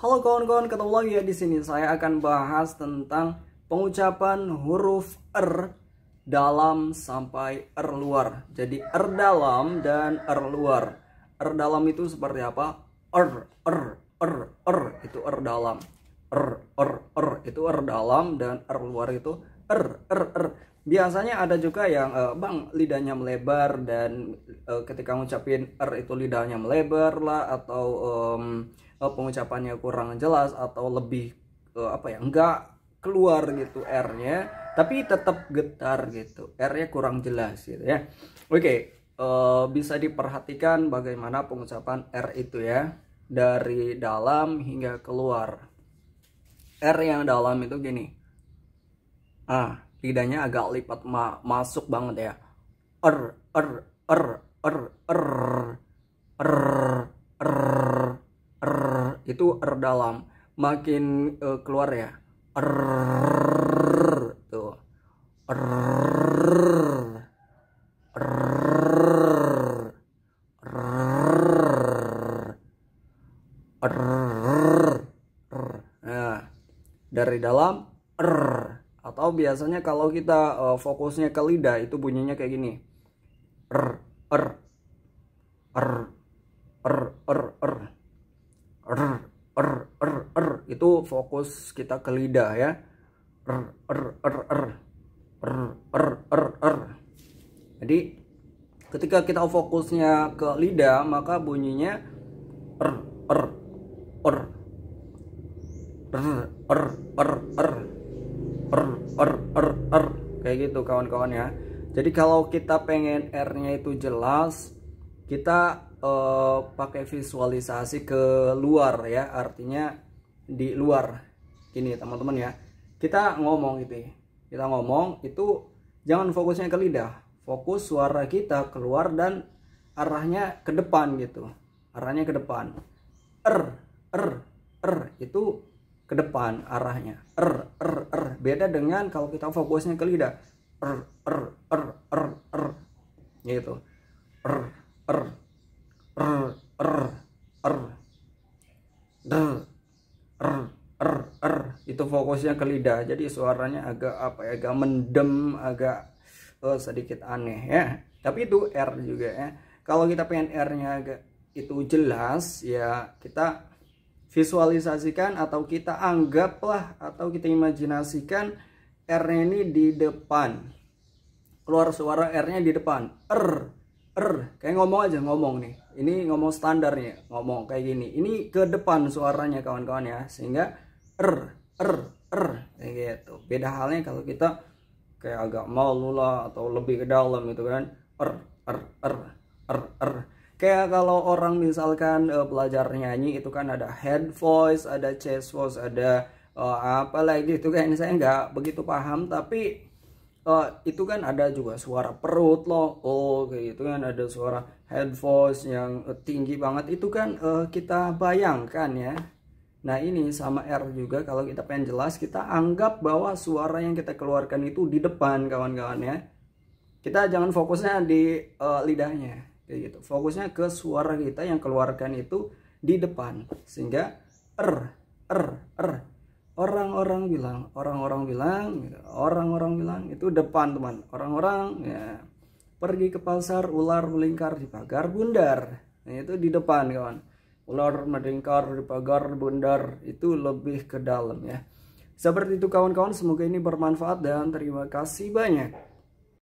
Halo kawan-kawan, ketemu lagi ya di sini. Saya akan bahas tentang pengucapan huruf R dalam sampai R luar. Jadi R dalam dan R luar. R dalam itu seperti apa? R itu R dalam. R itu R dalam, dan R luar itu R. Biasanya ada juga yang bang lidahnya melebar, dan ketika ngucapin R itu lidahnya melebar lah, atau pengucapannya kurang jelas, atau lebih enggak keluar gitu R-nya, tapi tetap getar gitu, R-nya kurang jelas gitu ya. Oke, bisa diperhatikan bagaimana pengucapan R itu ya, dari dalam hingga keluar. R yang dalam itu gini, lidahnya agak lipat masuk banget ya. R itu R dalam. Makin keluar ya. Tuh. Nah, dari dalam atau biasanya kalau kita fokusnya ke lidah itu bunyinya kayak gini. Itu fokus kita ke lidah ya. Jadi ketika kita fokusnya ke lidah, maka bunyinya kayak gitu kawan-kawan ya. Jadi kalau kita pengen R-nya itu jelas, kita pakai visualisasi ke luar ya, artinya di luar. Gini teman-teman ya, kita ngomong gitu ya, kita ngomong itu jangan fokusnya ke lidah, fokus suara kita keluar dan arahnya ke depan gitu, arahnya ke depan. R itu ke depan arahnya. Beda dengan kalau kita fokusnya ke lidah. Gitu. Itu fokusnya ke lidah. Jadi suaranya agak agak mendem, agak sedikit aneh ya. Tapi itu R juga ya. Kalau kita pengen R-nya agak itu jelas ya, kita visualisasikan atau kita anggaplah atau kita imajinasikan R-nya ini di depan. Keluar suara R-nya di depan. Kayak ngomong aja, ngomong nih. Ini ngomong standarnya, ngomong kayak gini. Ini ke depan suaranya kawan-kawan ya, sehingga kayak gitu. Beda halnya kalau kita kayak agak malu lah atau lebih ke dalam itu kan. Kayak kalau orang misalkan belajar nyanyi itu kan ada head voice, ada chest voice, ada apa lagi itu kan, saya nggak begitu paham, tapi itu kan ada juga suara perut loh, kayak gitu kan, ada suara head voice yang tinggi banget, itu kan kita bayangkan ya. Nah ini sama R juga, kalau kita pengen jelas, kita anggap bahwa suara yang kita keluarkan itu di depan kawan-kawan ya. Kita jangan fokusnya di lidahnya kayak gitu, fokusnya ke suara kita yang keluarkan itu di depan, sehingga orang-orang bilang itu depan teman. Orang-orang ya, pergi ke pasar, ular melingkar di pagar bundar, nah, itu di depan kawan. Ular melingkar di pagar bundar itu lebih ke dalam ya. Seperti itu kawan-kawan, semoga ini bermanfaat dan terima kasih banyak.